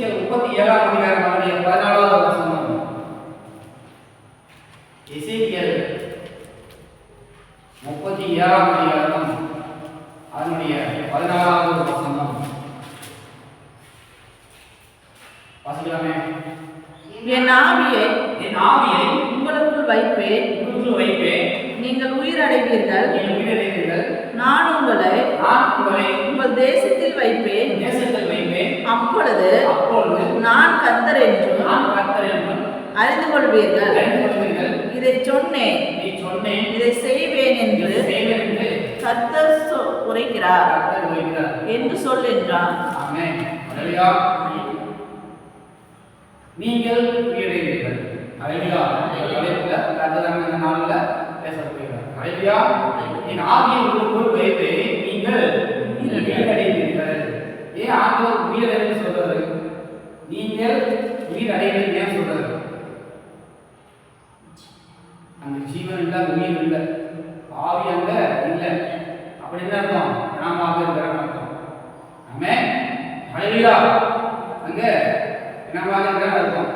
எசேக்கியேல் 37ஆம் அதிகாரம் அதனுடைய 14வது வசனம். எசேக்கியேல் 37ஆம் அதிகாரம் அதனுடைய 14வது வசனம் வாசிக்கலாமே. என் ஆவியை உங்களுக்குள் வைப்பேன், நீங்கள் உயிரடைவீர்கள். நான் உங்களை உங்கள் தேசத்தில் வைப்பேன். அப்பொழுது நான் கர்த்தர் என்றும் அறிந்து கொள்வீர்கள். இதை சொன்னேன், இதை செய்வேன் என்று கர்த்தர் உரைக்கிறார் என்று சொல் என்றான். நீங்கள் உயிரடைவீர்கள். ஹல்லேலூயா. தலைப்புல கர்த்தர் இந்த நாள்ல பேசப்படுகிறார். ஹல்லேலூயா. என் ஆவியை உங்களுக்குள் வைப்பேன், நீங்கள் உயிரடைவீர்கள். ஏன் ஆண்டவர் உயிரடைன்னு சொல்றாரு? நீங்கள் உயிரடைவீர்கள் ஏன் சொல்றாரு? அந்த ஜீவன் இல்ல, உயிர் இல்ல, ஆவி அங்க இல்ல. அப்படி என்ன அர்த்தம்? நாம இருக்கிற அர்த்தம். ஆமென். ஹல்லேலூயா. அங்க என்னவாக இருக்கிற அர்த்தம்.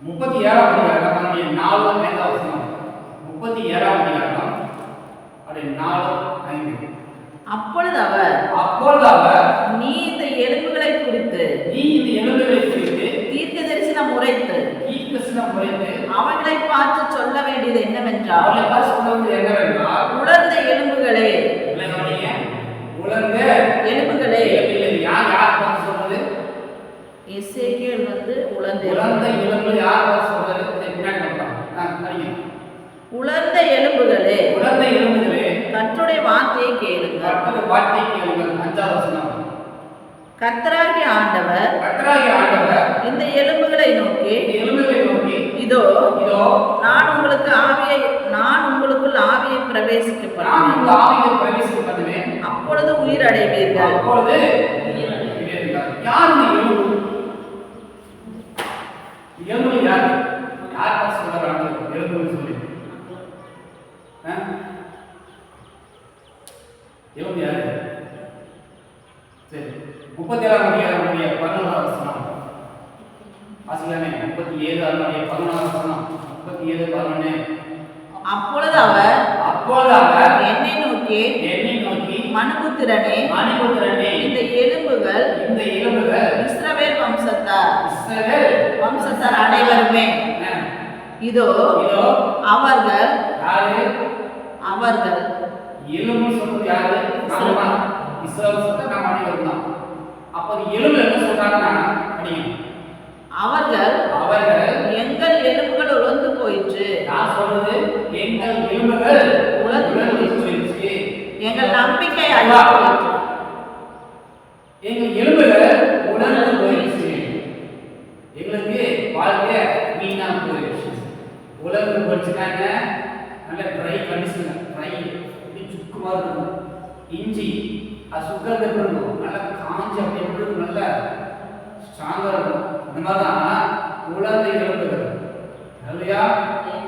37ஆம் அதிகாரம் அதனுடைய 4 வசனம். 37ஆம் அதிகாரம் அதனுடைய 4-5. அப்பொழுது அவர் நீ இந்த எலும்புகளை குறித்து தீர்க்க தரிசனம் உரைத்து அவர்களை பார்த்து சொல்ல வேண்டியது என்னவென்றால், உலர்ந்த எலும்புகளே, எசேக்கியேல் உலர்ந்த எலும்புகளே, கர்த்தருடைய வார்த்தையை கேளுங்கள். 5ஆம் வசனம். கர்த்தராகிய ஆண்டவர் இந்த எலும்புகளை நோக்கி, இதோ நான் உங்களுக்குள் ஆவியை பிரவேசிக்க பண்ணுவேன், அப்பொழுது உயிர் அடைவீர்கள். எலும்பு யாரு? சரி, 37ஆம் அதிகாரமுடைய 11ஆம் வசனம் வாசிக்கலாமே. 37 அதனுடைய 11ஆம் வசனம். 37:11. அப்பொழுது அவர் என்னை நோக்கி, மனுபுத்திரனே, இந்த எலும்புகள் இஸ்ரவேல் வம்சத்தார் அனைவருமே. இதோ அவர்கள் எலும்பு சொல்றது யாரு? இஸ்ரவேல் சொல்றது நம்ம அனைவரும் தான். அப்ப எலும்பு என்ன சொல்றாங்கன்னா, அவர்கள் எங்கள் எலும்புகள் உலர்ந்து போயிற்று. நான் சொல்றது எங்கள் எலும்புகள் உலர்ந்து போயிற்று. எங்கள் நம்பிக்கை அழிந்து போயிற்று. எங்கள் எலும்புகள் உலர்ந்து போயிற்று. எங்களுக்கு வாழ்க்கை வீணா போயிடுச்சு. உலர்ந்து போயிடுச்சுனாங்க. நல்ல ட்ரை கண்டிஷன், ட்ரை சுக்குமா இருக்கும். இஞ்சி அது சுகர் இருக்கும், நல்லா காஞ்சி அப்படி எப்படி நல்ல ஸ்ட்ராங்கா இருக்கும். இந்த மாதிரி தான் உலர்ந்த எலும்புகள். இல்லையா?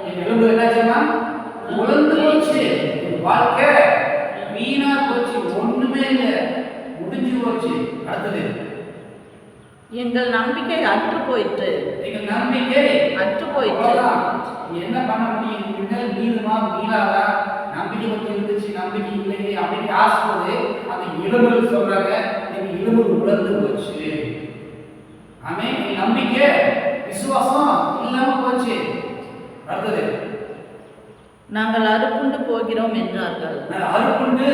என் எலும்பு என்னாச்சுன்னா உலர்ந்து போச்சு. வாழ்க்கை வீணா போச்சு, ஒண்ணுமே இல்லை, முடிஞ்சு போச்சு. அடுத்தது எங்கள் நம்பிக்கை அற்று போயிற்று. என்ன பண்ண முடியும்? நீளுமா மீளாதா? நம்பிக்கை பற்றி இருந்துச்சு, நம்பிக்கை இல்லையே அப்படின்னு ஆசைப்போது அந்த எலும்புகள் சொல்றாங்க, எங்க எலும்பு உலர்ந்து போச்சு. ஆமே, நம்பிக்கை விசுவாசம் இல்லாம போச்சு. அடுத்தது நாங்கள் அறுப்புண்டு போகிறோம் என்றார்கள். அறுப்புண்டு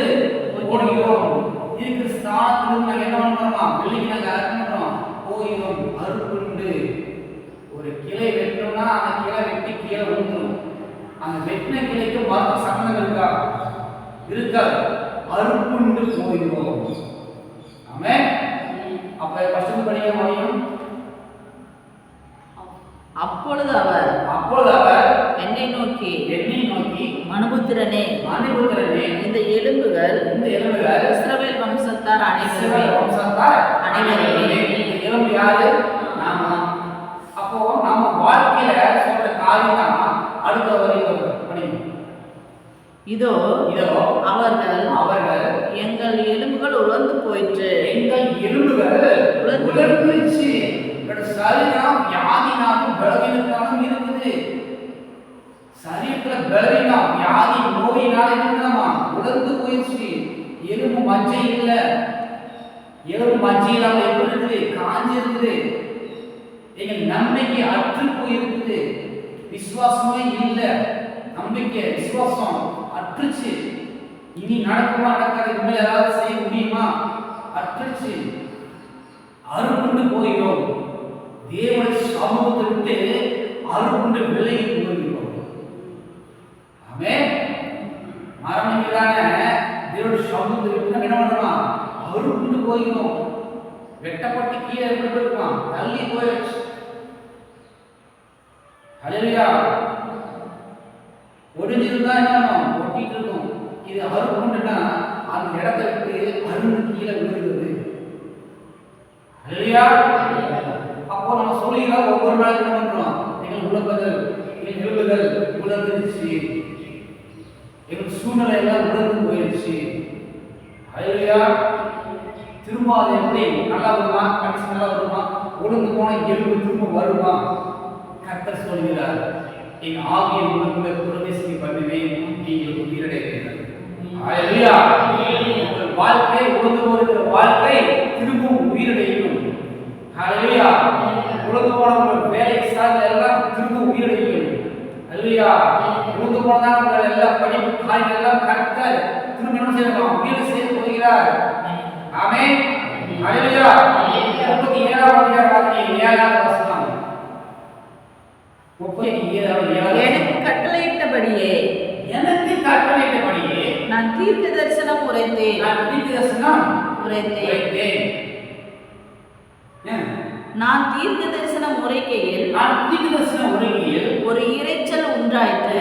போகிறோம். இருக்கிற ஸ்தானத்திலிருந்து நாங்கள் என்ன பண்ணுறோமா? வெள்ளிக்கு நாங்கள் அறுக்கிறோம், போகிறோம். அறுப்புண்டு ஒரு கிளை வெட்டணும்னா அந்த கிளை வெட்டி கீழே விழுந்துடும். அந்த வெட்டின கிளைக்கு மரத்து சம்பந்தம் இருக்காது. அறுப்புண்டு போகிறோம். ஆமே. அப்ப ஃபர்ஸ்ட் படிக்க முடியும். அப்பொழுது அவர் என்னை நோக்கி மனுபுத்திரனே, இந்த எலும்புகள் இஸ்ரவேல் வம்சத்தார் அனைவருமே. எலும்பு யாரு? நாம. அப்போ நம்ம வாழ்க்கையில சொல்ற காரியம் அடுத்த வரைக்கும் படிக்கணும். இதோ அவர்கள் எங்கள் எலும்புகள் உலர்ந்து போயிற்று. எங்கள் எலும்புகள் உலர்ந்து இருக்குது. சரீரத்துல பலவீனம், வியாதி, நோயினால என்னமா உலர்ந்து போயிடுச்சு. எலும்பு மஜ்ஜை இல்ல, எலும்பு மஜ்ஜையில எப்படி இருக்குது, காஞ்சி இருக்குது. எங்கள் நம்பிக்கை அற்று போயிருக்குது. விசுவாசமே இல்ல, நம்பிக்கை விசுவாசம் அற்றுச்சு. இனி நடக்குமா நடக்காது, இனிமேல் ஏதாவது செய்ய முடியுமா, அற்றுச்சு. அருகுண்டு போகிறோம். தேவனுடைய சமூகத்தை விட்டு அருகுண்டு விலகி போகிறோம். ஆமென். மரணிக்கிறான தேவனுடைய சமூகத்தை விட்டு நம்ம என்ன பண்றோம், அருகுண்டு போகிறோம். வெட்டப்பட்டு கீழே எப்படி இருக்கான், தள்ளி போயிடுச்சு. ஹல்லேலூயா. ஒடிஞ்சிருந்தா என்ன ஒட்டிட்டு இருக்கும். இது அருகுண்டுனா அந்த இடத்தை விட்டு அருகு கீழே விழுகிறது. ஹல்லேலூயா. அப்போ நம்ம சொல்லிக்கிறோம், ஒவ்வொரு நாளும் என்ன பண்றோம், எங்கள் உலகங்கள், எங்கள் நிறுவுகள் உலர்ந்துருச்சு, எங்கள் சூழ்நிலை எல்லாம் உலர்ந்து போயிடுச்சு. ஹல்லேலூயா. திரும்ப அது எப்படி நல்லா வருமா, கடைசி நல்லா வருமா, உலர்ந்து போன எலும்பு திரும்ப வருமா? கர்த்தர் சொல்கிறார், என் ஆவியை உங்களுக்குள்ளே பிரவேசிக்க பண்ணுவேன், நீங்கள் உயிரடைவீர்கள். ஹல்லேலூயா. உங்கள் வாழ்க்கை, உலர்ந்து போகிற வாழ்க்கை திரும்பவும் உயிரடையும். ஹல்லேலூயா. உலர்ந்து போன உங்கள் வேலை சார்ந்த எல்லாம் திரும்ப உயிரடையும். ஹல்லேலூயா. உலர்ந்து போனதான உங்கள் எல்லா படிப்பு காரியங்கள் எல்லாம் கர்த்தர் திரும்ப என்ன செய்யலாம், உயிர் செய்ய போகிறார். ஆமென். ஹல்லேலூயா. 37ஆம் அதிகாரம் 7ஆம் வசனம். 37 எனக்கு கட்டளையிட்டபடியே நான் தீர்க்க தரிசனம் உரைத்தேன். நான் தீர்க்க தரிசனம் உரைக்கையில் ஒரு இரைச்சல் உண்டாயிற்று.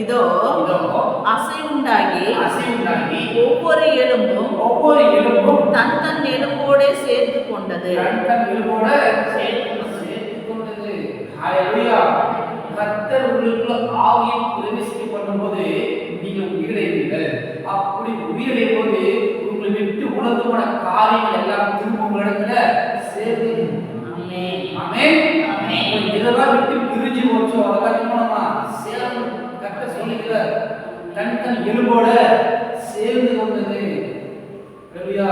இதோ அசைவுண்டாகி ஒவ்வொரு எலும்பும் தன் தன் எலும்போடு சேர்த்து கொண்டது. ஹல்லேலூயா. கர்த்தர் உங்களுக்குள்ள ஆவியை பிரவேசிக்க பண்ணும்போது நீங்கள் உயிரடைவீர்கள். அப்படி உயிரடையும் போது உங்களை விட்டு உலர்ந்து போன காரியங்கள் எல்லாம் திரும்ப உங்களிடத்துல சேர்ந்து. ஆமென். ஆமென். இதெல்லாம் விட்டு பிரிஞ்சு போச்சோ அதெல்லாம் மூலமா சேர்ந்து கர்த்தர் சொல்லுகிறார், தன் தன் எலும்போட சேர்ந்து கொண்டது. ஹல்லேலூயா.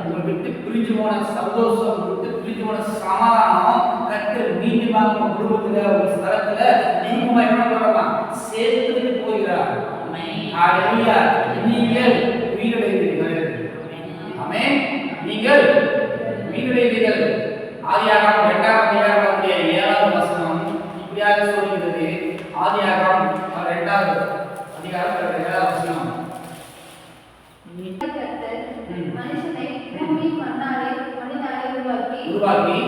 உங்களை விட்டு பிரிஞ்சு போன சந்தோஷம், விட்டு பிரிஞ்சு போன சமாதானம் கர்த்தர் மீண்டும் உங்க குடும்பத்துல, உங்க ஸ்தலத்துல நீங்க என்ன பண்ணலாம், சேர்த்து போகிறார். ஹல்லேலூயா. நீங்கள் உயிரடைவீர்கள். ஆமென். நீங்கள் உயிரடைவீர்கள். ஆதியாகமம் 2ஆம் அதிகாரத்திலே 7ஆவது வசனம் இப்படியாக சொல்கிறது. ஆதியாகமம் 2ஆவது அதிகாரம் 7ஆவது வசனம். மனுஷனை பூமி மண்ணாலே உருவாக்கி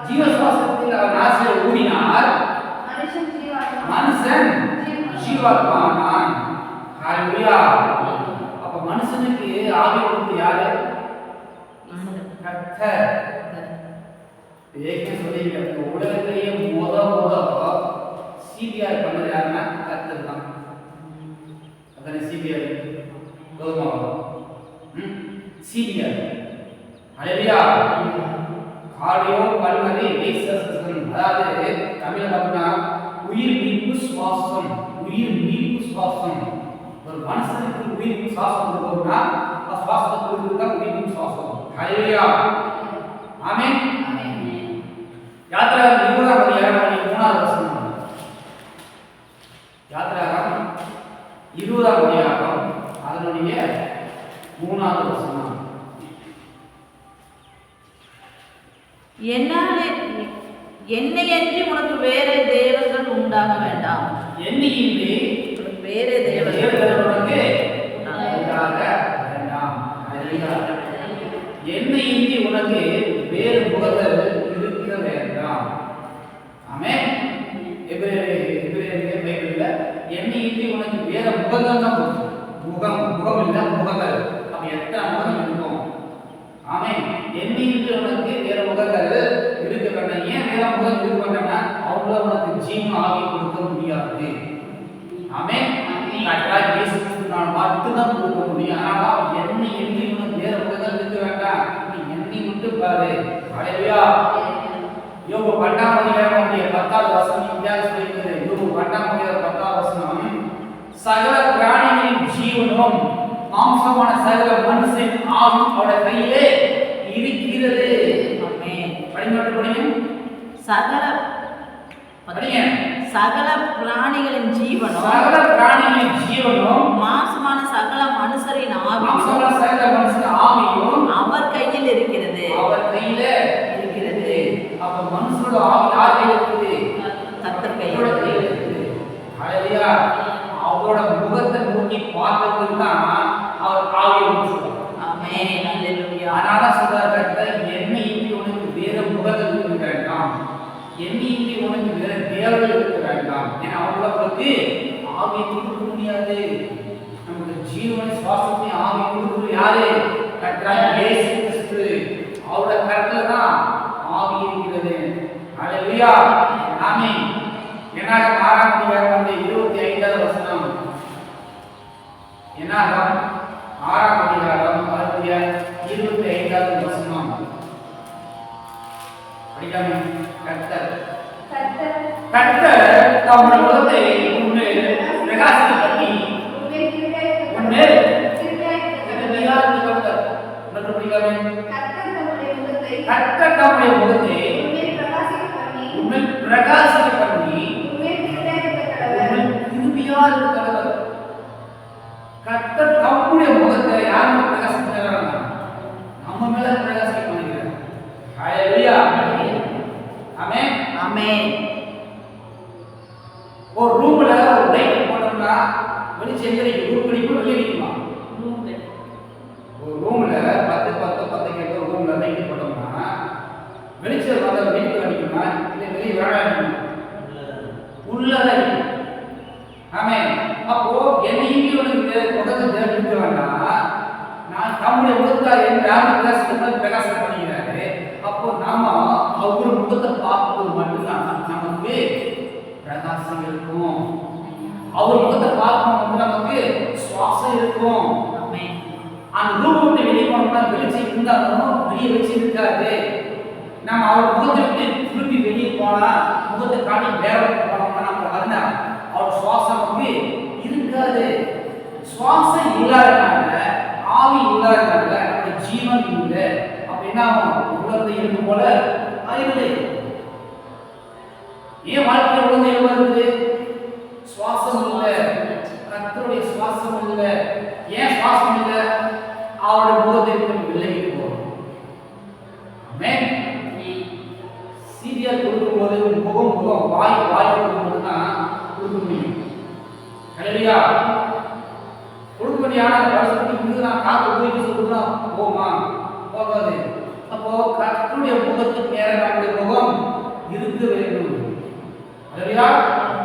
ஜீவசுவாசத்தில் அவர் நாசியில் ஊதினார். மனுஷன் ஜீவாத்மானான். ஹல்லேலூயா. அப்ப மனுஷனுக்கு ஆவி கொடுத்தது யாரு? கர்த்தர். ஏற்கனவே சொல்லியிருக்கேன், உலகத்திலேயே முத சிபிஆர் பண்ணது யாருன்னா கர்த்தர் தான். அதானே சிபிஆர், கௌதமாவா சிபிஆர். ஹல்லேலூயா. கார்டியோ பல்மனரி ரிசர்ச், அதாவது தமிழ்ல பார்த்தா உயிர் மீட்பு சுவாசம். உயிர் மீட்பு சுவாசம். ஒரு மனுஷனுக்கு உயிர் மீட்பு சுவாசம் கொடுக்கணும்னா சுவாசத்தை கொடுக்குறது தான் உயிர் மீட்பு சுவாசம். ஹல்லேலூயா. ஆமென். யாத்திராகமம் 20ஆம் அதிகாரம் 3ஆவது வசனம். யாத்திராகமம் 20ஆம் அதிகாரம் அதனுடைய 3ஆவது வசனம். என்னையன்றி உனக்கு வேற தேவர்கள் உண்டாக வேண்டாம். என்னையின்றி வேற தேவர்கள் உனக்கு உண்டாக வேண்டாம். என்னையின்றி உனக்கு வேறு முகங்கள் இருக்க வேண்டாம். ஆமென். எபிரேயர் பைபிள்ல என்னையின்றி உனக்கு வேற முகங்கள் தான் முகம் இல்ல முகங்கள். அப்ப எத்தனை முகம் இருக்கும்? ஆமென். என்னையின்றி உனக்கு வேற முகங்கள் இருக்க வேண்டாம். ஏன் வேற முகம் இருக்க வேண்டாம்னா அவங்கள உனக்கு ஜீவன் ஆவி கொடுக்க முடியாது. ஆமென். கர்த்தராகிய இயேசு கிறிஸ்துவினால் மட்டும்தான் கொடுக்க முடியும். ஆனா என்னையின்றி உனக்கு வேற முகங்கள் இருக்க வேண்டாம். நீ என்னை விட்டு பாரு. ஹல்லேலூயா. யோபு 12:10 வசனம் வித்தியாசம் இருக்கிறது. யோபு 12:10 வசனம், சகல பிராணிகளின் ஜீவனும் மாம்சமான சகல மனுஷன் ஆவி அவருடைய கையிலே இருக்கிறது. ஆமென். படிங்க. சகல படிங்க. சகல பிராணிகளின் ஜீவனும் சகல பிராணிகளின் ஜீவனும் மாம்சமான சகல மனுஷரின் மாம்சமான சகல மனுஷரின் ஆவியும் அவர் கையில் இருக்கிறது. அவர் கையில இருக்கிறது. அப்ப மனுஷனோட ஆவி யார் கையில இருக்குது? கர்த்தர் கையில் இருக்குது. ஹalleluya. அவரோட முகத்தை நோக்கி பார்த்ததுக்கு தான் அவர் ஆவியை ஊற்றுவார். ஆமென். ஹalleluya. ஆனால சொல்றார் கர்த்தர், என்னை இன்றி உனக்கு வேற முகங்கள் இருக்க வேண்டாம், என்னை இன்றி உனக்கு வேற தேவர்கள் இருக்க வேண்டாம். ஏன்னா அவங்களுக்கு ஆவியை கொடுக்க முடியாது. நமக்கு ஜீவனை சுவாசத்தை ஆவி கொடுக்கிறது யாரு? கர்த்தர் இயேசு கிறிஸ்து. அவரோட கருத்துல தான் ஆவி இருக்கிறது. ஹalleluya. ஆமென். என்னாகும் 6:25 வசனம். என்னாகும் 6:25 வசனம். படிக்காம கர்த்தர் தம்முடைய முகத்தை உன்மேல் பிரகாசிக்க பண்ணி உன்மேல் கர்த்தர் தம்முடைய முகத்தை உன்மேல் பிரகாசிக்க பண்ணி கிருபையா இருக்கிறவர். கர்த்தர் தம்முடைய முகத்தை யார் மேல் பிரகாசிக்கிறாங்க? நம்ம மேல பிரகாசிக்க பண்ணுகிறார். ஹalleluya. ஆமென். ஆமென். ஒரு ரூம்ல ஒரு லைட் போட்டோம்னா வெளிச்சம் எங்க இருக்கு? ரூம் படிக்கும் வெளியே நிக்குமா? ஒரு ரூம்ல 10 கேட்ட ரூம்ல லைட் போட்டோம்னா வெளிச்சம் வந்த வீட்டுக்கு அடிக்குமா இல்ல வெளியே வேற அடிக்குமா? உள்ளதான் இருக்கு. ஆமென். அப்போ என்னையும் உனக்கு முகத்தை தேர்ந்தெடுக்க வேண்டாம். நான் தம்முடைய முகத்தை யார் பிரகாசம் பண்ணிக்கிறாரு. அப்போ நாம அவர் முகத்தை பார்க்கும்போது மட்டும்தான் நமக்கு பிரகாசம் இருக்கும். அவர் முகத்தை பார்க்கும்போது நமக்கு சுவாசம் இருக்கும். அந்த ரூம் விட்டு வெளியே போனோம்னா வெளிச்சம் இருந்தாலும் வெளியே வெளிச்சம் இருக்காது. நம்ம அவர் முகத்தை விட்டு திருப்பி வெளியே போனா முகத்தை காட்டி வேற போனோம்னா நம்ம வந்தா அவர் சுவாசம் நமக்கு இருக்காது. சுவாசம் இல்லாதனால ஆவி இல்லாதனால அந்த ஜீவன் இல்லை. அப்படின்னா உலகத்தை இருக்கு போல அறிவில்லை. ஏன் வாழ்க்கை உலகத்தை எவ்வளவு இருக்குது? சுவாசம் இல்லை, கர்த்தருடைய சுவாசம் இல்லை. ஏன் சுவாசம் இல்லை? அவருடைய முகத்தை விலகி போகும். ஆமென். சீரியல் கொடுக்கும்போது முகம் வாய் கொடுக்கும்போது தான் கொடுக்க முடியும். ஹalleluya. கொடுக்க முடியாத வருஷத்துக்கு முன்னாடி நான் காத்து போயிட்டு சொல்றா போமா போகாது. அப்போ கர்த்தருடைய முகத்துக்கு நேரா நம்முடைய முகம் இருக்க வேண்டும். ஹalleluya.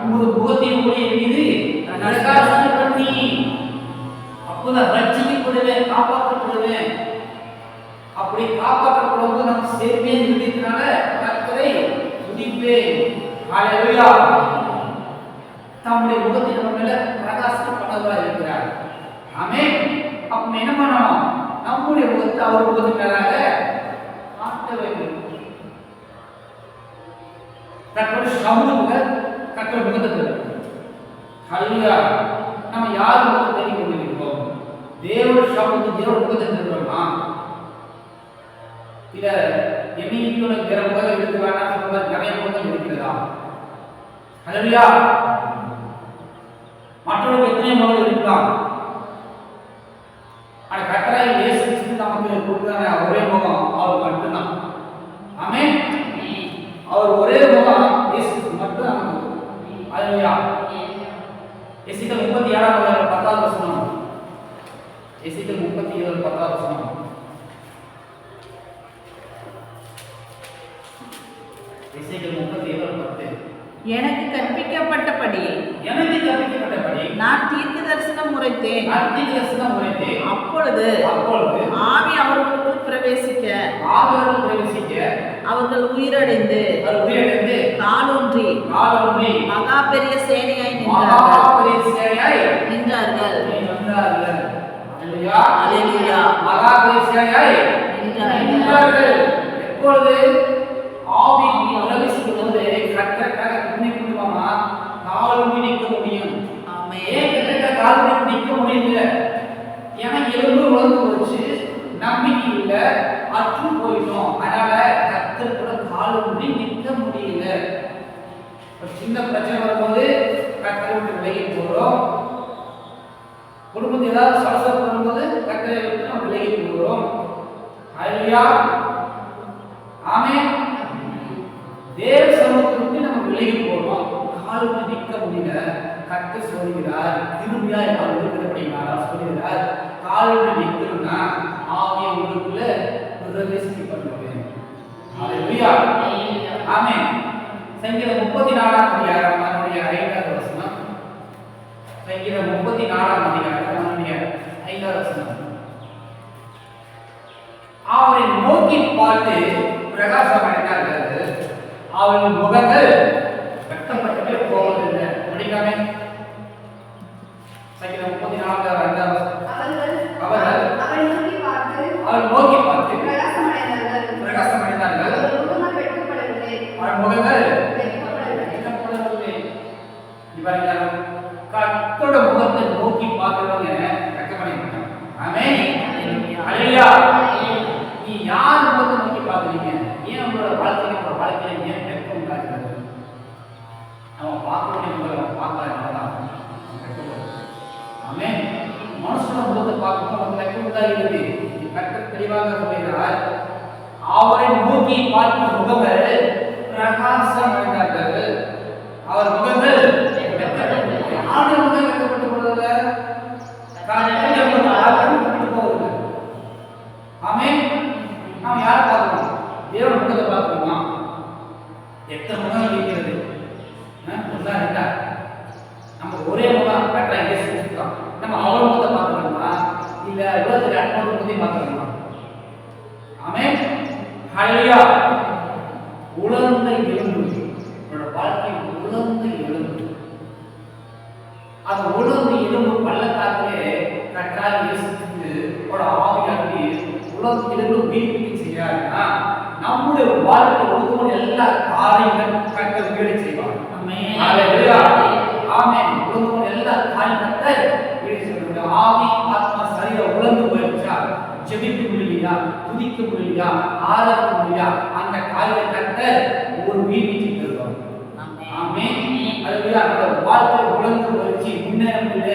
உங்களுடைய முகத்தின் ஒளி மீது பிரகாசம் பண்ணி அப்போதான் ரட்சிக்கப்படுவேன், காப்பாற்றப்படுவேன். அப்படி காப்பாற்றப்படும்போது நம்ம சேர்ப்பே இருக்கிறதுனால கர்த்தரை துதிப்பேன். ஹalleluya. தம்முடைய முகத்தை நம்ம மேல பிரகாசம் பண்ணவரா இருக்கிறார். ஆமென். அப்ப என்ன பண்ணணும்? நம்முடைய முகத்தை அவர் முகத்துக்கு மேலாக காட்ட வேண்டும். கர்த்தருடைய சமூகத்துல கர்த்தருடைய முகத்தை ஹalleluya. நம்ம யார் முகத்தை தேடி கொண்டிருக்கிறோம்? தேவனுடைய சமூகத்தை தேவனுடைய முகத்தை தேடுறோமா? இல்ல என்னைக்கு உனக்கு வேற முகம் இருக்கு வேண்டாம் சொல்ற நிறைய முகங்கள் இருக்கிறதா? ஹalleluya. மற்றவர்களுக்கு எத்தனை முகம் இருக்கலாம்? ஆனா கர்த்தராகிய இயேசு கிறிஸ்து நமக்கு கொடுக்கிற ஒரே முகம் அவர் மட்டும்தான். ஆமென். அவர் ஒரே முகம் இயேசு கிறிஸ்து மட்டும் நமக்கு. ஹalleluya. எசேக்கியேல் 37:10 வசனம். எசேக்கியேல் 37:10 வசனம். எசேக்கியேல் 37:10. எனக்கு கற்பிக்கப்பட்டபடி நான் தீர்க்க தரிசனம் உரைத்தேன். அப்பொழுது ஆவி அவர்களுக்குள் பிரவேசிக்க அவர்கள் உயிரடைந்து காலூன்றி மகா பெரிய சேனையாய் நின்றார்கள். எப்பொழுது? ஆவி பிரவேசிக்கும் போது கர்த்தருக்காக துணை புரியுமா கால் ஊன்றி நிற்க முடியும். ஏன் கர்த்தருக்காக கால் ஊன்றி நிற்க முடியல? ஏன்னா எலும்பு உலர்ந்து போச்சு, நம்பிக்கை இல்லை, அற்று போயிட்டோம். அதனால கர்த்தர் கூட கால் ஊன்றி நிற்க முடியல. ஒரு சின்ன பிரச்சனை வரும்போது கர்த்தரை விட்டு விலகி போகிறோம். குடும்பத்தில் ஏதாவது சலசலப்பு வரும்போது கர்த்தரை விட்டு நம்ம விலகி போகிறோம். ஹல்லேலூயா, ஆமென். தேவ சமூகத்தை விட்டு நம்ம விலகி போகிறோம். கால் ஊன்றி நிற்க முடியல. கர்த்தர் சொல்கிறார், கிருபையா யார் இருக்கிறபடினால சொல்கிறார், கால் ஊன்றி நிற்கணும்னா ஆவியை உங்களுக்குள்ள பிரவேசிக்க பண்ணுவேன். ஹல்லேலூயா, ஆமென். சங்கீதம் 34ஆம் அதிகாரம் 5வது வசனம். சங்கீதம் 34ஆம் அதிகாரம் 5வது வசனம். அவரை நோக்கி பார்த்து பிரகாசமடைந்தார்கள், அவர்கள் முகங்கள் வெட்கப்பட்டே போவதில்லை. படிக்காமே சங்கீதம் 34 அவர்கள் நோக்கி பார்த்து பிரகாசமடைந்தார்கள், அவர்கள் முகங்கள் வெட்கப்படவில்லை. கர்த்தரோட முகத்தை நோக்கி பார்க்கிறவங்க வெட்கப்பட மாட்டாங்க. ஆமென், ஹல்லேலூயா. நீ யார் முகத்தை நோக்கி பார்க்குறீங்க? ஏன் உங்களோட வாழ்க்கையில ஏன் வெட்கம் உண்டாகிறது? நம்ம பார்க்கக்கூடிய முகத்தை பார்க்கலாம். ஆமென். மனுஷன முகத்தை பார்க்கும்போது நமக்கு வெட்கம் உண்டாகிறது. கர்த்தர் தெளிவாக சொல்கிறார், அவரை நோக்கி பார்க்கும் முகங்கள் பிரகாசம் அடைந்தார்கள், அவர் முகங்கள் வெட்கப்படவில்லை. யாருடைய முகம் வெட்கப்பட்டு போவதில்லை? ஆமென். நாம் யாரை பார்க்கிறோம்? தேவன் முகத்தை பார்க்கிறோமா? எத்தனை முகம் இருக்கிறது? ஒன்றா ரெண்டா? நம்ம ஒரே முகம் கரெக்டா இயேசு கிறிஸ்து தான். நம்ம அவர் முகத்தை பார்க்கிறோமா இல்ல உலகத்துல அற்புத முகத்தை பார்க்கிறோமா? ஆமென், ஹல்லேலூயா. உலர்ந்த எலும்பு, உன்னோட வாழ்க்கை உலர்ந்த எலும்பு. அது உலர்ந்த எலும்பு பள்ளத்தாக்கிலே கர்த்தராகிய இயேசு கிறிஸ்து ஒரு ஆவியானவர் உலர்ந்த எலும்பு உயிர்ப்பிக்க செய்கிறார்னா நம்முடைய வாழ்க்கை ஒழுங்கு எல்லா காரியங்களும் கர்த்தர் வீடு செய்வார். ஆமென், ஹல்லேலூயா, ஆமென். ஒழுங்கு எல்லா காரியம் கர்த்தர் வீடு செய்வார். ஆவி ஆத்மா சரீரம் உலர்ந்து போயிடுச்சா, ஜெபிக்க முடியலையா, துதிக்க முடியலையா, ஆராதிக்க முடியலையா, அந்த காரியத்தை கர்த்தர் ஒரு உயிர்ப்பிச்சு தருவார். ஆமென், ஹல்லேலூயா. அந்த வாழ்க்கை உலர்ந்து போயிடுச்சு, முன்னேற முடியல,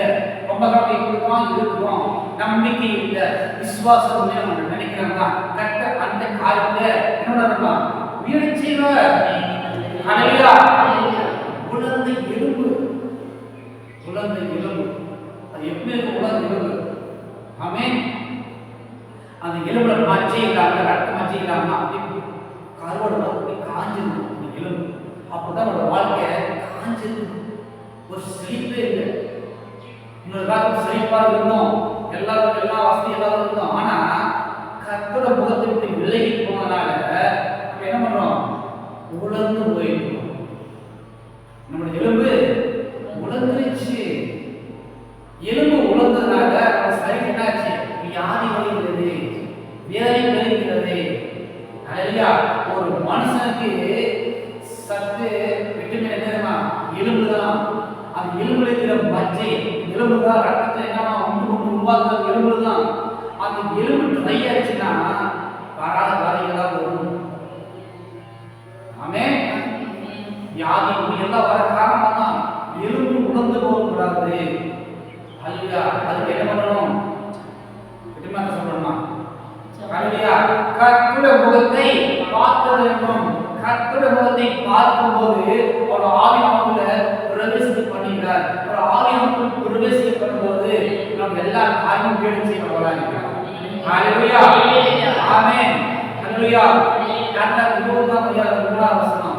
ரொம்ப காலம் இப்படிதான் இருக்கிறோம், நம்பிக்கை இல்லை, விசுவாசம் இல்லை நம்ம நினைக்கிறோம்னா கர்த்தர் அந்த காரியத்தை என்ன பண்ணலாம்? வீடு செய்வார். ஹல்லேலூயா. உலர்ந்த எலும்பு, உலர்ந்த எலும்பு அது எப்படி இருக்கு? உலர்ந்த எலும்பு. ஆமென். அந்த எலும்புல மச்சை இல்லாம, ரத்த மச்சை இல்லாம அப்படி கருவோட அப்படி காஞ்சிருக்கும் அந்த எலும்பு. அப்பதான் ஒரு வாழ்க்கை காஞ்சிருக்கும், ஒரு செழிப்பே இல்லை. இன்னொரு காலத்துல செழிப்பா இருந்தோம், எல்லாருக்கும் எல்லா வசதி எல்லாரும் இருந்தோம். ஆனா கர்த்தரோட முகத்தை விட்டு விலகி போனதுனால நம்ம என்ன பண்றோம்? உலர்ந்து போயிட்டோம். நம்மளோட எலும்பு உலர்ந்துருச்சு. எலும்பு உலர்ந்ததுனால நம்ம சரீரம் என்னாச்சு? வியாதி வருகிறது, வேதனை வருகிறது. ஹல்லேலூயா. ஒரு மனுஷனுக்கு சத்து விட்டமின் என்னமா? எலும்பு தான். அந்த எலும்புல இருக்கிற மஜ்ஜை, எலும்பு தான் ரத்தத்தை என்னமா உருவாக்குறது எலும்பு தான். அந்த எலும்பு ட்ரை ஆச்சுன்னா வராத வியாதிகளாக வரும். ஆமென். வியாதி எல்லாம் வர காரணம் தான் எலும்பு உலர்ந்து போகக்கூடாது. ஹல்லேலூயா. அதுக்கு என்ன பண்ணணும்? விட்டமின் சொல்லணுமா? ஹல்லேலூயா. கர்த்தருடைய முகத்தை பார்க்க வேண்டும். கர்த்தருடைய முகத்தை பார்க்கும்போது ஒரு ஆவி நமக்குள்ள பிரவேசிக்க பண்ணுகிறார். ஒரு ஆவி நமக்குள்ள பிரவேசிக்க பண்ணும்போது நம்ம எல்லா காரியமும் கேடு செய்யறவங்களா இருக்கிறோம். ஹல்லேலூயா, ஆமென், ஹல்லேலூயா. யாத்ரா 20ஆம் வசனம், யாத்ரா 20ஆம் வசனம்.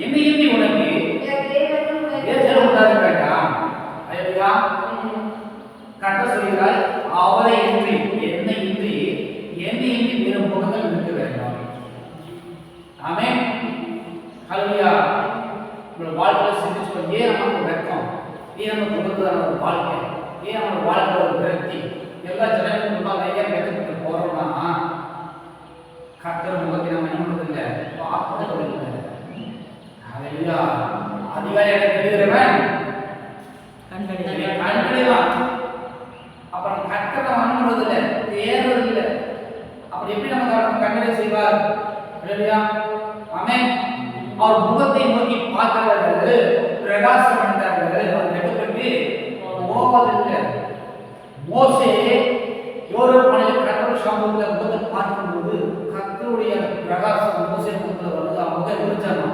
என்னை உனக்கு வேதனை உண்டாக வேண்டாம். ஹல்லேலூயா. கர்த்தர் சொல்கிறார், அவரை இன்றி என்னை இன்றி வேறு முகங்கள் இருக்க வேண்டாம். ஆமென். ஹalleluya. உங்க வாழ்க்கையில சிந்திச்சு ஏன் நமக்கு வெட்கம், ஏன் நமக்கு கொடுத்ததான ஒரு வாழ்க்கை, ஏன் நம்ம வாழ்க்கையில ஒரு விரக்தி, எல்லா ஜனங்களும் முன்பாக ஏன் வெட்கப்பட்டு போறோம்னா கர்த்தர் முகத்தை நம்ம என்ன பண்றதில்லை, பார்க்கறதில்லை. ஹalleluya. அதிகாரியை தேடுகிறவன் கண்டடைவான். அப்புறம் கர்த்தரை வணங்குறதில்லை, தேடுறதில்லை. அப்படி எப்படி நம்ம கண்டடை செய்வார்? ஹalleluya. ஆமென். அவர் முகத்தை நோக்கி பார்க்கிறவர்கள் பிரகாசம் அடைந்தார்கள், அவர் வெட்கப்பட்டு போவதில்லை. மோசே யோர்தான் மலையில் கர்த்தருடைய சமூகத்தில் முகத்தை பார்க்கும்போது கர்த்தருடைய பிரகாசம் மோசே முகத்தில் வருது. அவங்க முகம் எரிச்சாங்க,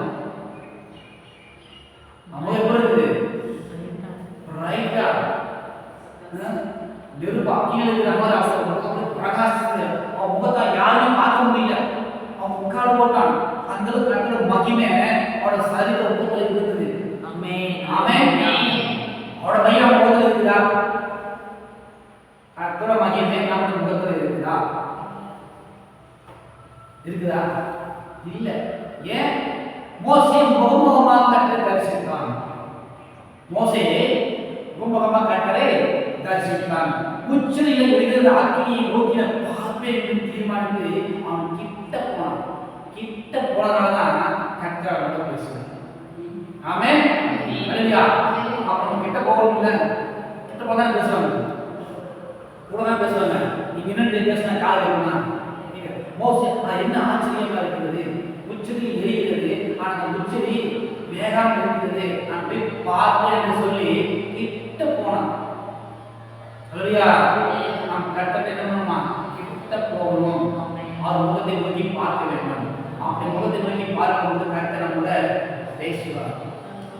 அவங்க எப்படி ரைட்டா நெருப்பு அக்கியில் இருக்கிற மாதிரி அவசரம் பிரகாசிச்சு அவன் முகத்தை யாரையும் பார்க்க முடியல. அவன் முக்காடு போட்டான். அந்த அளவுக்கு கர்த்தருடைய மகிமை அவனோட சரீர முகத்தில் இருக்குது. ஆமென் ஆமென். அவனோட மையம் முகத்தில் இருக்குதா? கர்த்தருடைய மகிமை நம்ம முகத்தில் இருக்குதா? இருக்குதா? இல்ல. ஏன்? மோசே முகமுகமாக கர்த்தரை தரிசித்தான். மோசே முகமுகமாக கர்த்தரை தரிசித்தான். உச்சரியில் இருக்கிற அக்கினியை நோக்கின பார்ப்பேன் என்று தீர்மானித்து அவன் கிட்ட போனான். கிட்ட போனதாலதான் கர்த்தர் அவனோட பேசுவான். ஆமென் ஹalleluya. அப்புறம் கிட்ட போகணும்ல, கிட்ட போனா பேசுவாங்க, கூட தான் பேசுவாங்க. நீங்க என்ன பேசினா கால் வருமா? மோசே என்ன ஆச்சரியமா இருக்கிறது, உச்சரி எரிகிறது, ஆனால் அந்த உச்சரி வேகாமல் இருக்கிறது, நான் போய் பார்ப்பேன் என்று சொல்லி கிட்ட போனான். ஹalleluya. நாம் கர்த்தரை என்ன பண்ணணுமா? கிட்ட போகணும். அவர் முகத்தை நோக்கி பார்க்க வேண்டும். அப்படி முகத்தை நோக்கி பார்க்கும்போது கர்த்தர் நம்மோட பேசுவார்.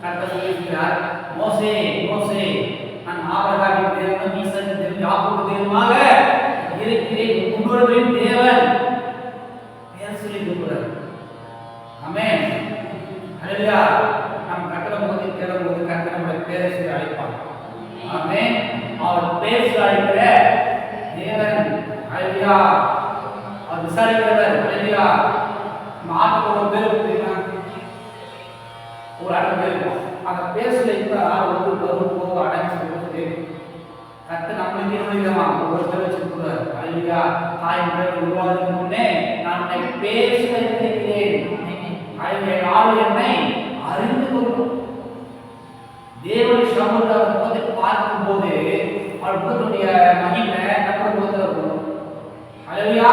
கர்த்தர் சொல்லுகிறார், மோசே மோசே, நான் ஆபிரகாமின் தேவன், ஈசாக்கின் தேவன், யாக்கோபின் தேவனாக இருக்கிறேன், உங்களுடைய தேவன். பேர் சொல்லி கூப்பிடுறார். ஆமென் ஹalleluya. நாம் கர்த்தர் முகத்தை தேடும்போது கர்த்தர் நம்முடைய பேரை சொல்லி அழைப்பார். ஆமென். அவர் பேர் சொல்லி அழைக்கிற தேவன். ஹalleluya. அவர் விசாரிக்கிறவர். ஹalleluya. மாட்டுக்கு ஒரு பேர் கொடுத்தீங்கன்னா ஒரு அடை பேர் இருக்கும். அந்த பேசுல இப்ப ஒரு வரும் போது அடைஞ்சு சொல்லிட்டு கர்த்தர் நம்மளுக்கு என்ன விதமா ஒரு பேர் வச்சிருக்கிறார். ஹalleluya. தாயின் பேர் உருவாவதற்கு முன்னே நான் உன்னை பேச வைத்திருக்கிறேன். ஹalleluya. ஆள் என்னை அறிந்து கொள்ளும். தேவனுடைய சமூகத்தை முகத்தை பார்க்கும்போது அவர் முகத்துடைய மகிமை நம்ம முகத்தில் இருக்கும். ஹalleluya.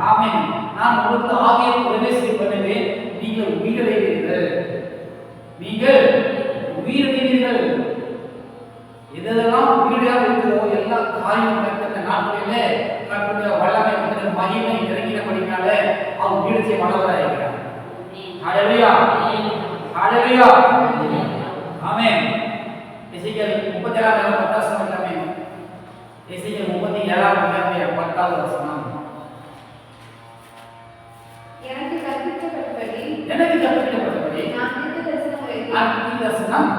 ஆமென். நான் உங்களுக்கு ஆவியை பிரவேசிக்க பண்ணுவேன், நீங்கள் உயிரடைவீர்கள். நீங்கள் உயிரடைவீர்கள். எதெல்லாம் உயிராக இருக்கிறதோ எல்லா காரியம் நடக்கிற நாட்களிலே கர்த்தருடைய வல்லமை கர்த்தருடைய மகிமை இறங்கினபடினால அவர் உயிர் செய்ய வல்லவராக இருக்கிறார். ஹalleluya. ஹalleluya. ஆமென். எசேக்கியேல் 37 10 ஆமென். எசேக்கியேல் 37 10 வசனம். எனக்கு கற்பிக்கப்பட்டபடி நான் தீர்க்கதரிசனம்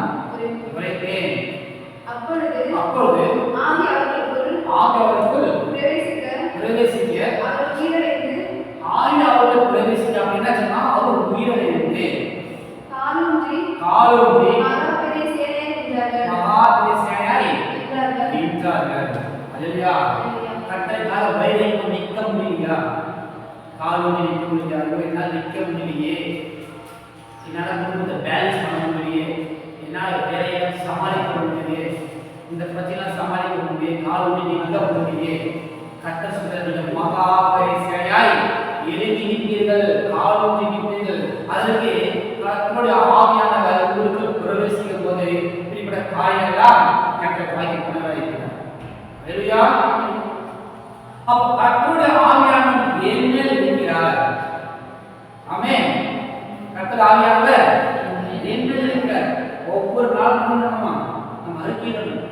உரைத்தேன். அப்பொழுது ஆவி அவர்களுக்குள் பிரவேசிக்க அவர்கள் பிரவேசிக்க அப்படின்னா சொன்னா அவர் உயிரடைந்து காலூன்றி மகாபெரிய நின்றார்கள். ஹalleluya. கர்த்தருக்காக வைராக்கியம் நிற்க முடியலையா? காலூன்றி நிற்க முடியாதோ? என்னால் நிற்க முடியலையே, என்னால் குடும்பத்தை பேலன்ஸ் பண்ண முடியலையே, என்னால் வேலையை சமாளிக்க முடியலையே, இந்த பிரச்சனை சமாளிக்க முடியலையே, காலூன்றி நிற்க முடியலையே. கர்த்தர் சொல்றார், மகாபெரியாய் எழுதி நிற்பீர்கள், காலூன்றி நிற்பீர்கள். அதற்கு கர்த்தருடைய ஆவியானவர் உங்களுக்கு பிரவேசிக்கும் போது இப்படிப்பட்ட காரியெல்லாம் கர்த்தர் வாங்கி கொண்டாடுகிறார். ஹalleluya. அப்ப கர்த்தருடைய ஆவியானவர் என் மேல் இருக்கிறார். ஆமென். கர்த்தருடைய ஆவியானவர் என் மேல் இருக்கிறார். ஒவ்வொரு நாளும் நம்ம அறிக்கையிடணும்,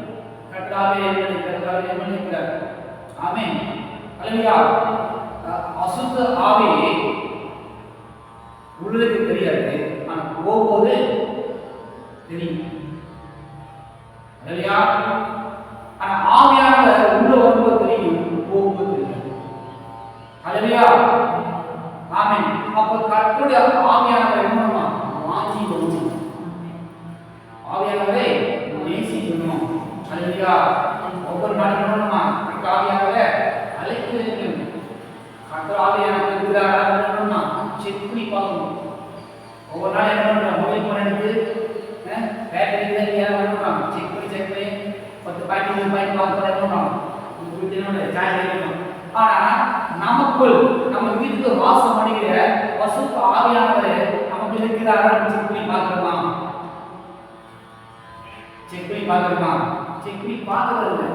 கர்த்தருடைய ஆவியானவர் என் மேல் இருக்கிறார். ஆமென். ஹalleluya. அசுத்த ஆவி உள்ளுக்கு தெரியாது, ஆனா போகும்போது தெரியும். ஹalleluya. ஆனா ஆவியானவர் உள்ள வரும்போது தெரியும், போகும்போது தெரியாது. ஹalleluya. ஆமென். அப்ப கர்த்தருடைய ஆவியானவர் என்ன பண்ணுவார்? நேசிக்கணும். ஆவியானவரை நேசிக்கணும். அல்லேலூயா. ஒவ்வொரு நாளும் பண்ணணுமா? ஆவியானவரை அழைக்க வேண்டும். கர்த்தர் ஆவியானவர் இருக்கிறாரா பண்ணணுமா? செக் பண்ணி பார்க்கணும். ஒவ்வொரு நாள் என்ன பண்ணுறோம்? மொபைல் ஃபோன் எடுத்து பேட்டரி தான் ஏன் பண்ணுறோம்? செக் பண்ணி 10 பாக்கெட் பார்த்து பண்ணணும். வீட்டினோட சார்ஜ் வைக்கணும். ஆனால் நமக்குள் நம்ம வீட்டுக்கு வாசம் பண்ணுகிற பசுத்த ஆவியானவர் நமக்கு இருக்கிறாரா செக் பண்ணி பார்க்கணுமா? செக் பண்ணி பார்க்கணுமா? செக் பண்ணி பார்க்கறது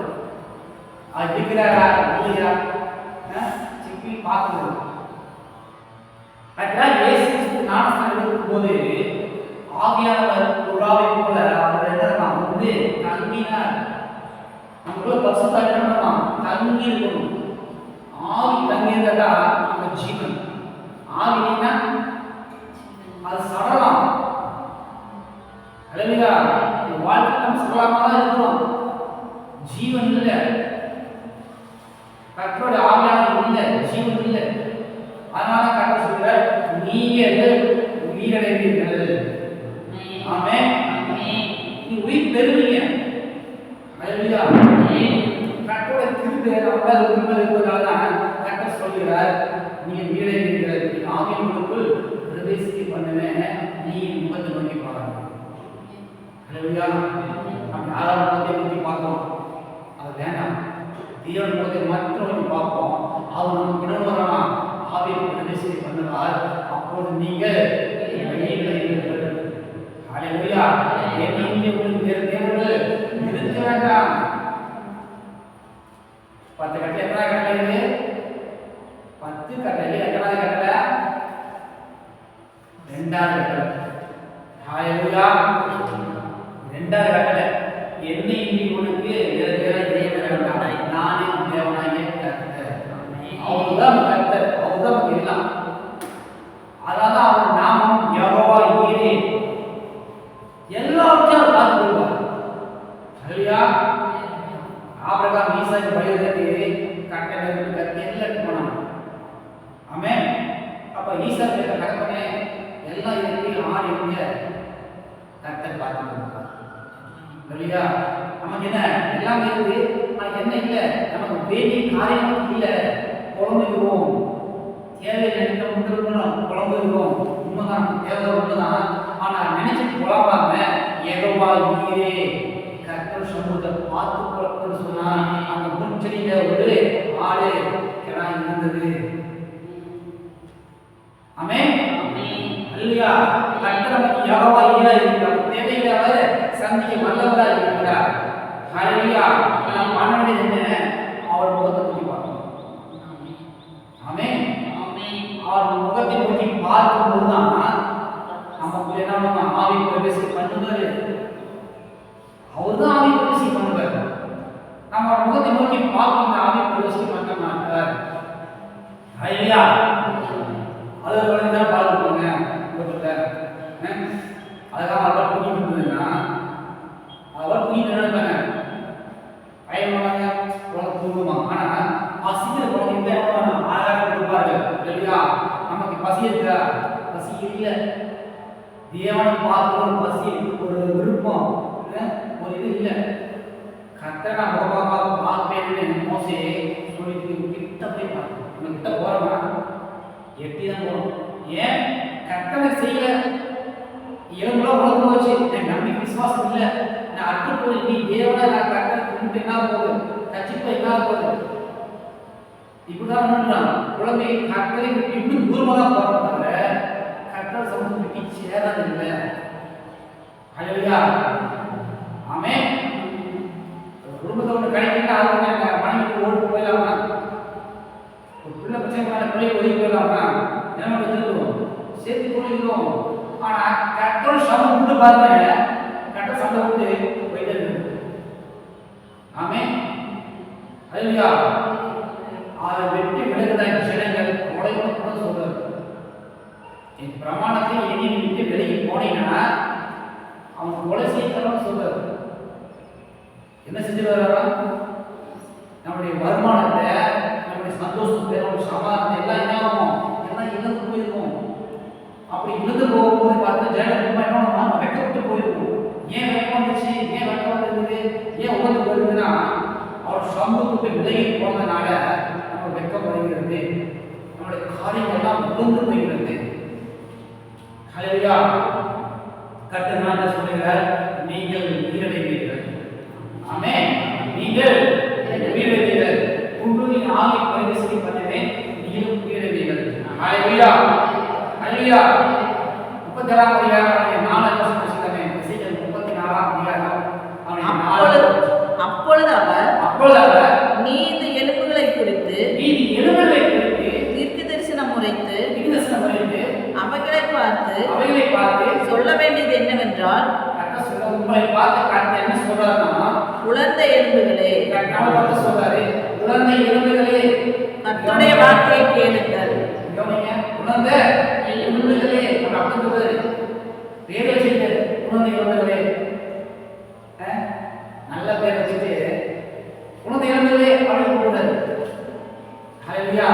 அது இருக்கிறாரா இல்லையா? செக் பண்ணி பார்க்கறது. அதெல்லாம் இயேசு கிறிஸ்து ஞானஸ்நானம் எடுக்கும்போது ஆவியானவர் புறாவை போல அவர் என்ன வந்து தங்கினார். நமக்குள்ள பசுத்த ஆவியானவரா தங்கி இருக்கணும். ஆவி தங்கியிருந்தா நம்ம ஜீவன். ஆவினா அது சடலாம். அல்லேலூயா. இந்த வாழ்க்கை நம்ம சடலமா தான் இருக்கிறோம். ஜீவன் இல்லை. கர்த்தருடைய ஆவியானவர் இல்லை, ஜீவன் இல்லை. அதனால கர்த்தர் சொல்றார், நீங்கள் உயிரடைவீர்கள். ஆமென். நீ உயிர் பெறுவீங்க. அல்லேலூயா. கர்த்தருடைய கிருபை நம்மால் உண்மை இருப்பதால் கர்த்தர் சொல்கிறார், நீங்க உயிரடைவீர்கள். நீ ஆவியானவருக்குள் பிரவேசிக்க பண்ணுவேன். நீ முகத்தை நோக்கி பாருங்க. அல்லேலூயா. நம்ம யாராவது முகத்தை நோக்கி பார்த்தோம், அது வேண்டாம். தேவன் முகத்தை மற்றவர்கள் பார்ப்போம். அவர் நமக்கு இடம் வரலாம். ஆவியை பிரவேசிக்க பண்ணுவார். அப்போது நீங்கள் அல்லேலூயா. இங்கே உங்களுக்கு வேறு தேவர்கள் இருக்க வேண்டாம். 10 கட்டளை எத்தனை கட்டளை இது? 10 கட்டளை. எத்தனாவது கட்டளை? 2வது கட்டளை. ஹalleluya. 2வது கட்டளை. என்னை இனி உனக்கு வேறு தேவன் வேண்டாம். நானே தேவனாகிய கர்த்தர். அவர்தான் கர்த்தர். அவர்தான் எல்லாம். அதாவது அவர் நாமம் யெகோவா ஈரே. எல்லாவற்றையும் பார்த்து கொள்வார். ஹalleluya. ஆபிரகாம் ஈசாக்கு பலியிட்டு கட்டளை கட்டி எல்லாம் போனான். ஆமென். அப்ப ஈசாக்கு தகப்பனே எல்லாம் இருக்கு, ஆடு இருக்கு, கர்த்தர் பார்த்துக்கிறார். ஹalleluya. நமக்கு என்ன எல்லாம் இருக்கு, நமக்கு என்ன இல்லை, நமக்கு வேண்டிய காரியம் இல்லை. குழம்புகிறோம், தேவை நினைக்க முடியும், குழம்புகிறோம். உண்மைதான், தேவை உண்மைதான். ஆனா நினைச்சிட்டு குழம்பாம யெகோவா ஈரே கர்த்தர் சமூகத்தை பார்த்து கொள்ளணும்னு சொன்னா அந்த முன்செடியில ஒரு ஆடு கிடா இருந்தது. ஆமென். அல்லேலூயா. கர்த்தர் நமக்கு யெகோவா ஈரா இருக்கிறார். தேவைகளை அவர் சந்திக்க வல்லவரா இருக்கிறார். ஹalleluya. நாம் பண்ண வேண்டியது என்ன? அவர் முகத்தை நோக்கி பார்க்கணும். ஆமென். அவர் முகத்தை நோக்கி பார்க்கும்போது தான் நமக்கு என்ன ஆவி பிரவேசிக்க பண்ணுவாரு. அவர்தான் ஆவி பிரவேசி பண்ணுவார். நம்ம முகத்தை நோக்கி பார்க்க ஆவி பிரவேசி பண்ண மாட்டார். ஹalleluya. அது தான் பாருங்க முகத்துல அழகா அவர் புண்ணி இருந்ததுன்னா அவர் புண்ணி நினைப்பாங்க பயமாங்க குழந்தை தூங்குமா. ஆனா பசிக்கிற குழந்தைங்க ஆகாரம் கொடுப்பார்கள். ஹalleluya. நமக்கு பசி இருக்கா? பசி இல்லை. தேவனை பார்க்கணும் பசி, ஒரு விருப்பம், ஒரு இது இல்லை. கர்த்தரை நான் முகமாக பார்ப்பேன்னு மோசே சொல்லிட்டு கிட்ட போய் பார்க்கணும். நம்ம கிட்ட போறோமா? எட்டி தான் போகணும். ஏன்? கர்த்தரை செய்ய இளம்புலாம் உலகம் போச்சு. என் நம்பிக்கை விசுவாசம் இல்லை. நான் அட்டு போய் நீ தேவனை நான் கர்த்தரை கும்பிட்டு என்ன போகுது, கட்சிப்பா என்ன போகுது, இப்படிதான் பண்ணுறான். குழந்தை கர்த்தரை இன்னும் தூரமாக தான் போகிறோம். தவிர கர்த்தர் சமூகத்துக்கு சேராது இல்லை. ஹalleluya. ஆமென். குடும்பத்தோட கிடைக்கிட்டா அவங்க மனைவிக்கு ஓட்டு போயிடலாமா? ஒரு பிள்ளை பிரச்சனை பிள்ளை ஒதுக்கி போயிடலாமா? என்ன வச்சுருக்கோம், சேர்த்து போயிருக்கோம். ஆனால் கர்த்தர் சமூகம் விட்டு பாருங்க, கர்த்தர் சண்டை விட்டு போயிட்டு இருக்கு. ஆமென். ஹalleluya. அதை வெட்டி விலகுதா ஜனங்கள் உலகம் கூட சொல்றாரு. என் பிரமாணத்தை எண்ணி விட்டு விலகி போனீங்கன்னா அவன் கொலை செய்யணும்னு சொல்றாரு. என்ன செஞ்சு வர்றாரா? நம்முடைய வருமானத்தை, நம்முடைய சந்தோஷத்தை, நம்முடைய சமாதானத்தை எல்லாம் என்ன ஆகும்? எல்லாம் இழந்து போயிருக்கும். அப்படி இழந்து போகும்போது பார்த்து ஜனங்கள் என்ன சமூகத்துக்கு விலகி போனதுனால நம்ம வெட்கப்படுகிறது, நம்முடைய காரியங்கள் எல்லாம் உளுந்து போகிறது. ஹல்லேலூயா. கர்த்தர் சொல்லுகிறார், நீங்கள் வீரடைவீர்கள். ஆமென். நீங்கள் வீரடைவீர்கள். உங்களுடைய ஆவி பரிசுத்தம் பண்ணுவேன், நீங்கள் வீரடைவீர்கள். ஹல்லேலூயா. ஹல்லேலூயா. 37ஆம் அதிகாரம் 4 வசனம் சொல்லுங்க. எசேக்கியேல் 34ஆம் அதிகாரம் அப்பொழுது அவர் நீ இந்த எலும்புகளை குறித்து தீர்க்க தரிசனம் உரைத்து அவைகளை பார்த்து சொல்ல வேண்டியது என்னவென்றால், உலர்ந்த எலும்புகளே, கர்த்தருடைய வார்த்தையை கேளுங்கள். நல்ல பேர் வச்சுட்டு உனது இறந்ததே அப்படின்னு கூடாது. ஹல்லேலூயா.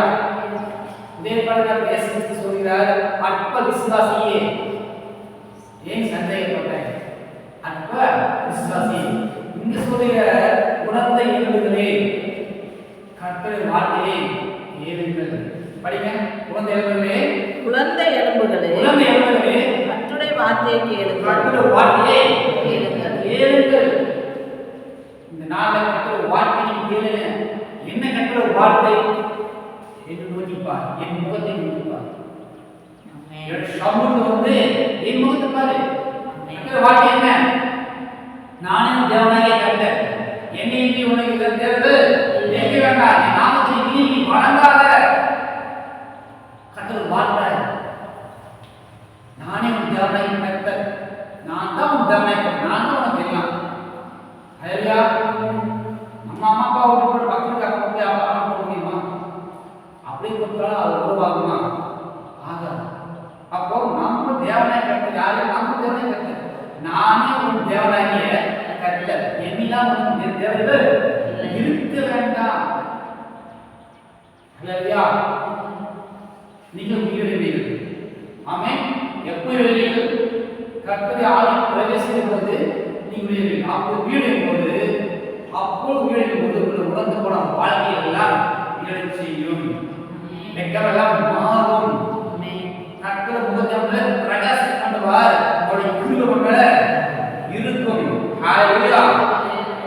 இதே பாருங்க, இயேசு சொல்கிறார், அற்ப விசுவாசியே, ஏன் சந்தேகப்பட்டேன்? அற்ப விசுவாசி. இங்க சொல்லுகிற உணர்ந்த எலும்புகளே, கர்த்தருடைய வார்த்தையை கேளுங்கள். படிங்க. உணர்ந்த எலும்புகளே, கர்த்தருடைய வார்த்தையை கேளுங்கள். கர்த்தருடைய வார்த்தையை கேளுங்கள். இந்த நாளில் கர்த்தருடைய வார்த்தையை கேளுங்க. என்ன கர்த்தருடைய வார்த்தை என்று நோக்கிப்பார், என் முகத்தை நோக்கிப்பார். என் சமூகம் என் முகத்தை பாரு. கர்த்தருடைய வார்த்தை என்ன? நானே தேவனாகிய கர்த்தர், என்னை இன்றி உனக்கு தேர்வு நினைக்க வேண்டாம், என் நாமத்தை நீ வணங்காத. கர்த்தருடைய வார்த்தை, நானே உன் தேவனாகிய கர்த்தர், நான் தான் உன் தேவனாகிய கர்த்தர், நான் தான் உனக்கு எல்லாம். ஹல்லேலூயா. நம்ம அம்மா அப்பா விட்டு போட்டு பக்கத்துக்காக போய் அப்பா போக முடியுமா? அப்படி கொடுத்தாலும் அது உருவாகுமா? ஆகாது. அப்போ நம்ம தேவனாகிய கர்த்தர் யாரு? நம்ம தேவனாகிய கர்த்தர், நானே உன் தேவனாகிய கர்த்தர், என்னிலாம் உனக்கு தேவர்கள் இருக்க வேண்டாம். ஹல்லேலூயா. நீங்கள் உயிரிழவீர்கள். ஆமென். எப்போ எழுவீர்கள்? கர்த்தருடைய ஆவி பிரவேசிக்கும் போது நீங்கள் உயிரிழவீர்கள். அப்போ உயிரிழக்கும் போது உணர்ந்து போன வாழ்க்கையை எல்லாம் இழச் செய்யும். வெட்கமெல்லாம் மாறும். கர்த்தர் முகத்தை பிரகாசம் பண்ணுவார். அவருடைய கிருபை மேல இருக்கும். ஹல்லேலூயா.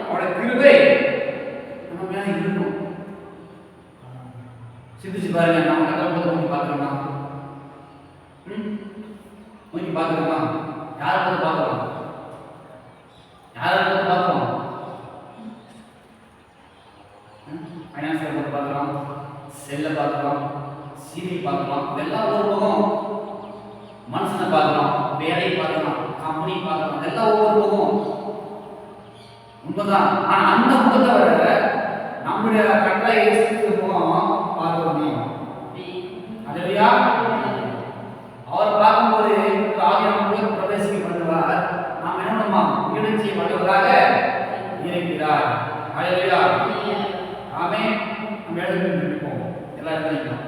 அவருடைய கிருபை நம்ம மேல இருக்கும். சிந்திச்சு பாருங்க. நம்ம கர்த்தரை நோக்கி பார்க்கிறோமா? நோக்கி பார்க்கிறோமா? யாரை பார்த்து பார்க்கிறோம்? யாரை பார்த்து பார்க்கிறோம்? ஃபைனான்ஸை பார்த்து பார்க்கிறோம், செல்லை பார்க்கிறோம், சீரி பார்க்கிறோம். இதெல்லாம் ஒவ்வொரு முகம். மனுஷனை பார்க்கிறோம், வேலையை பார்க்கிறோம், கம்பெனி பார்க்கிறோம். இதெல்லாம் ஒவ்வொரு முகம். உண்மைதான். ஆனால் அந்த முகத்தை விட நம்முடைய கட்டளை முகம் பார்க்கிறோமே. ஹல்லேலூயா. அவர் பார்க்கும்போது ஆவியான முகம் பிரவேசிக்க பண்ணுவார். நாம் என்ன பண்ணுமா? ஈடுச்சி பண்ணுவதாக இருக்கிறார். ஹல்லேலூயா. ஆமென். நம்ம எழுந்து நிற்போம் எல்லாரும்.